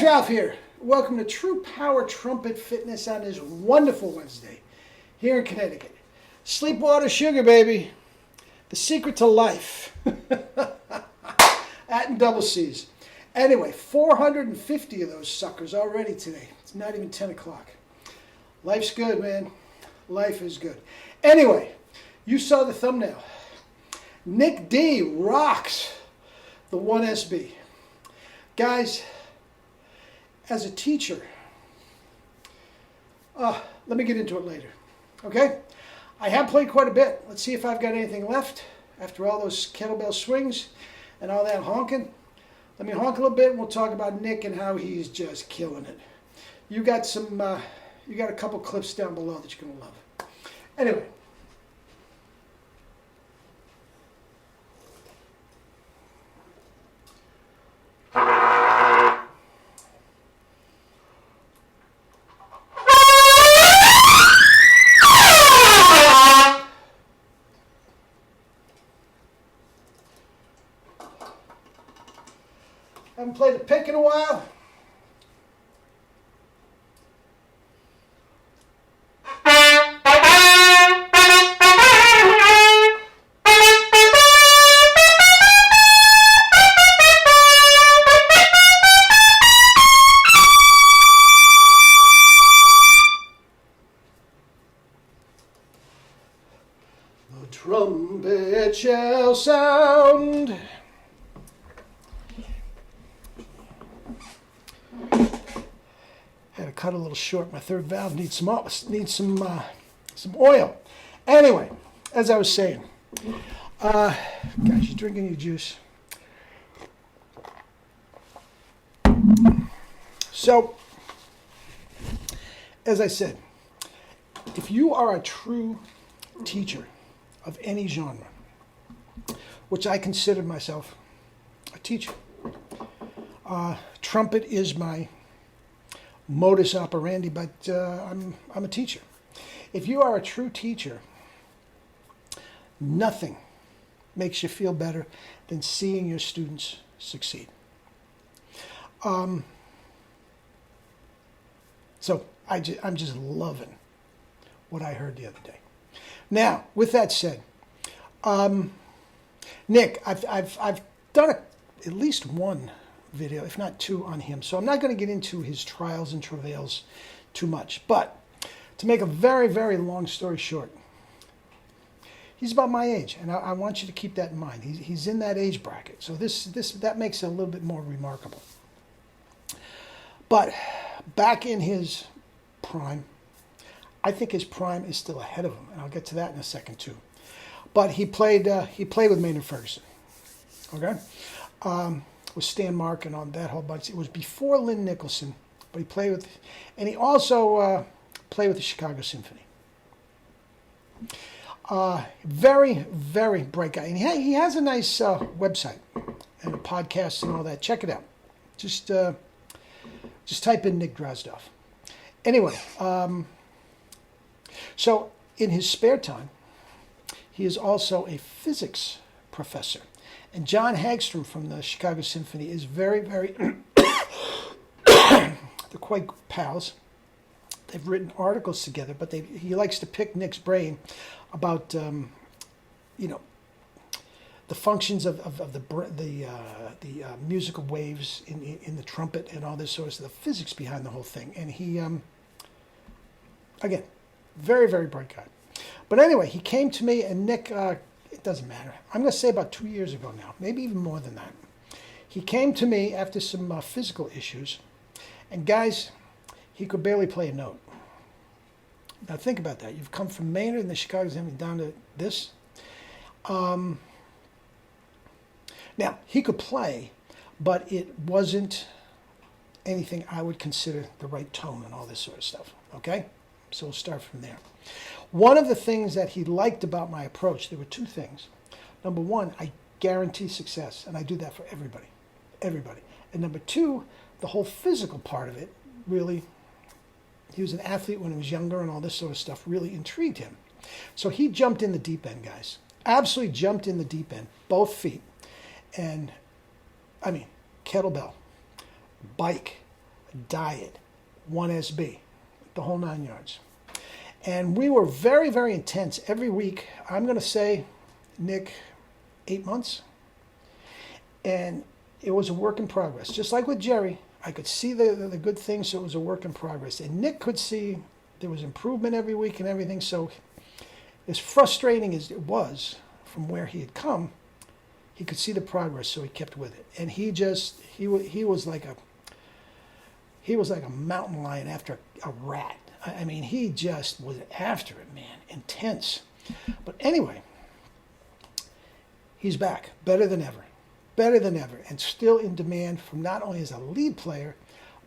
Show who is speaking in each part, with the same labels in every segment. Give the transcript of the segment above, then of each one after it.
Speaker 1: guys, Ralph here. Welcome to True Power Trumpet Fitness on this wonderful Wednesday here in Connecticut. Sleep, water, sugar, baby. The secret to life. At and double C's. Anyway, 450 of those suckers already today. It's not even 10 o'clock. Life's good, man. Life is good. Anyway, you saw the thumbnail. Nick D rocks the 1SB. Guys, as a teacher, let me get into it later, okay? I have played quite a bit. Let's see if I've got anything left after all those kettlebell swings and all that honking. Let me honk a little bit and we'll talk about Nick and how he's just killing it. You got a couple clips down below that you're gonna love. Anyway. Haven't played the pick in a while. The trumpet shall sound. Had to cut a little short. My third valve needs some oil. Anyway, as I was saying, guys, you drinking your juice. So, as I said, if you are a true teacher of any genre, which I consider myself a teacher, trumpet is my modus operandi, but I'm a teacher. If you are a true teacher, nothing makes you feel better than seeing your students succeed. So I'm just loving what I heard the other day. Now, with that said, Nick, I've done at least one video, if not two, on him. So I'm not going to get into his trials and travails too much. But to make a very, very long story short, he's about my age, and I want you to keep that in mind. He's in that age bracket. So that makes it a little bit more remarkable. But back in his prime, I think his prime is still ahead of him, and I'll get to that in a second too. But he played with Maynard Ferguson, okay? With Stan Mark and on that whole bunch. It was before Lynn Nicholson, but he played with, and he also played with the Chicago Symphony. Very, very bright guy, and he has a nice website and a podcast and all that. Check it out. Just type in Nick Drozdoff. Anyway, so in his spare time, he is also a physics professor. And John Hagstrom from the Chicago Symphony is very, very, they're quite pals. They've written articles together, but he likes to pick Nick's brain about, the functions of the musical waves in the trumpet and all this sort of stuff, the physics behind the whole thing. And he, again, very, very bright guy. But anyway, he came to me, and Nick, it doesn't matter. I'm going to say about 2 years ago now, maybe even more than that. He came to me after some physical issues, and guys, he could barely play a note. Now think about that. You've come from Maynard and the Chicago Symphony down to this. Now, he could play, but it wasn't anything I would consider the right tone and all this sort of stuff, okay? So we'll start from there. One of the things that he liked about my approach, there were two things. Number one, I guarantee success, and I do that for everybody. And number two, the whole physical part of it really, he was an athlete when he was younger and all this sort of stuff really intrigued him. So he jumped in the deep end, guys. Absolutely jumped in the deep end, both feet. And, I mean, kettlebell, bike, diet, 1SB, the whole 9 yards. And we were very, very intense every week. I'm going to say, Nick, 8 months. And it was a work in progress. Just like with Jerry, I could see the good things, so it was a work in progress. And Nick could see there was improvement every week and everything. So as frustrating as it was from where he had come, he could see the progress, so he kept with it. And he was like a mountain lion after a rat. I mean, he just was after it, man, intense. But anyway, he's back, better than ever, and still in demand from not only as a lead player,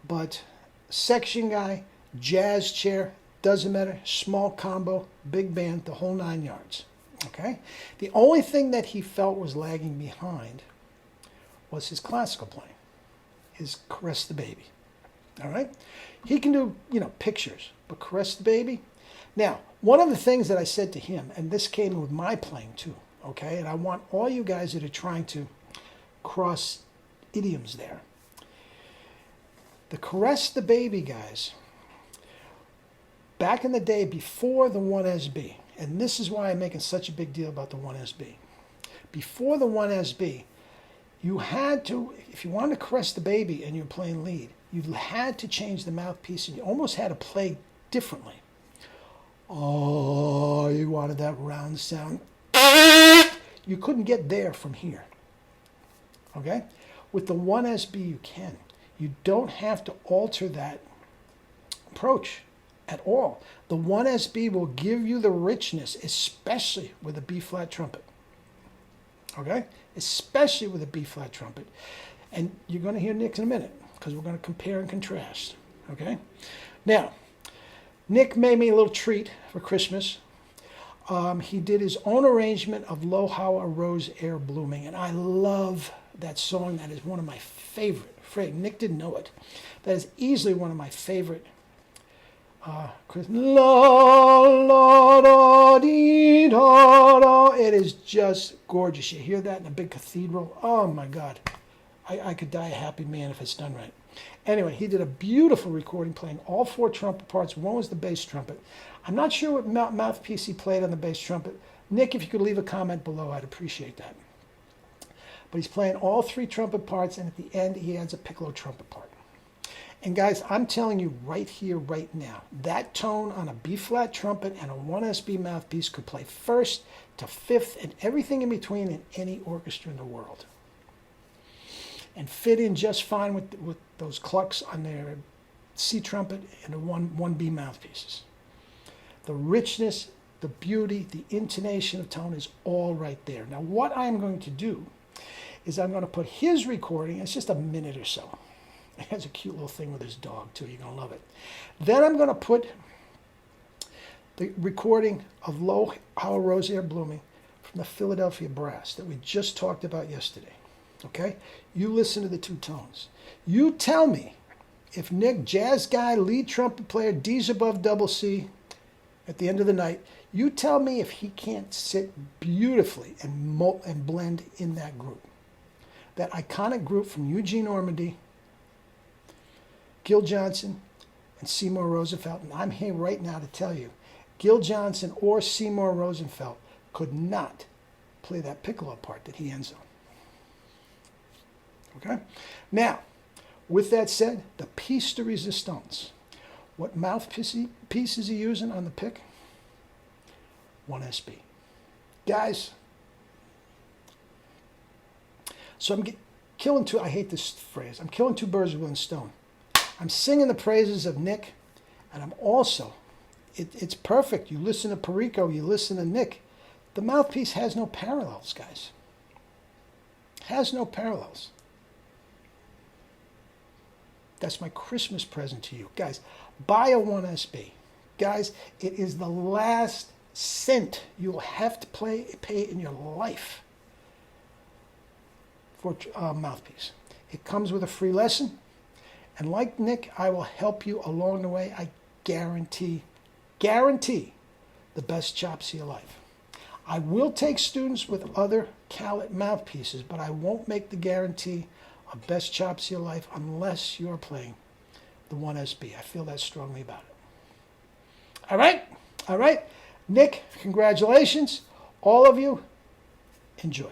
Speaker 1: but section guy, jazz chair, doesn't matter, small combo, big band, the whole 9 yards. Okay? The only thing that he felt was lagging behind was his classical playing, his Caress the Baby. All right? He can do, pictures, but Caress the Baby. Now, one of the things that I said to him, and this came with my playing too, okay? And I want all you guys that are trying to cross idioms there. The Caress the Baby guys, back in the day before the 1SB, and this is why I'm making such a big deal about the 1SB. Before the 1SB, you had to, if you wanted to Caress the Baby and you're playing lead, you had to change the mouthpiece and you almost had to play differently. Oh, you wanted that round sound. You couldn't get there from here. Okay? With the 1SB, you can. You don't have to alter that approach at all. The 1SB will give you the richness, especially with a B-flat trumpet. Okay? Especially with a B-flat trumpet. And you're going to hear Nick in a minute, because we're going to compare and contrast. Okay? Now, Nick made me a little treat for Christmas. He did his own arrangement of Lo How a Rose Air Blooming, and I love that song. That is one of my favorite. Nick didn't know it. That is easily one of my favorite. La la da dee da da. It is just gorgeous. You hear that in a big cathedral. Oh my God, I could die a happy man if it's done right. Anyway, he did a beautiful recording playing all 4 trumpet parts. One was the bass trumpet. I'm not sure what mouthpiece he played on the bass trumpet. Nick, if you could leave a comment below, I'd appreciate that. But he's playing all 3 trumpet parts, and at the end, he adds a piccolo trumpet part. And guys, I'm telling you right here, right now, that tone on a B-flat trumpet and a 1SB mouthpiece could play 1st to 5th and everything in between in any orchestra in the world. And fit in just fine with those clucks on their C trumpet and the 1B mouthpieces. The richness, the beauty, the intonation of tone is all right there. Now, what I'm going to do is I'm going to put his recording, it's just a minute or so. He has a cute little thing with his dog, too. You're going to love it. Then I'm going to put the recording of Lo How a Rose Air Blooming from the Philadelphia Brass that we just talked about yesterday. Okay? You listen to the 2 tones. You tell me if Nick, jazz guy, lead trumpet player, D's above double C at the end of the night, you tell me if he can't sit beautifully and blend in that group. That iconic group from Eugene Ormandy, Gil Johnson, and Seymour Rosenfeld. And I'm here right now to tell you, Gil Johnson or Seymour Rosenfeld could not play that piccolo part that he ends on. Okay? Now, with that said, the piece de resistance. What mouthpiece is he using on the pick? 1SB. Guys, so I'm killing two, I hate this phrase, I'm killing 2 birds with 1 stone. I'm singing the praises of Nick, and I'm also, it's perfect. You listen to Perico, you listen to Nick. The mouthpiece has no parallels, guys. Has no parallels. That's my Christmas present to you. Guys, buy a 1SB. Guys, it is the last cent you'll have to pay in your life for a mouthpiece. It comes with a free lesson. And like Nick, I will help you along the way. I guarantee the best chops of your life. I will take students with other Calit mouthpieces, but I won't make the guarantee of best chops of your life unless you're playing the 1SB. I feel that strongly about it. All right? All right. Nick, congratulations. All of you, enjoy.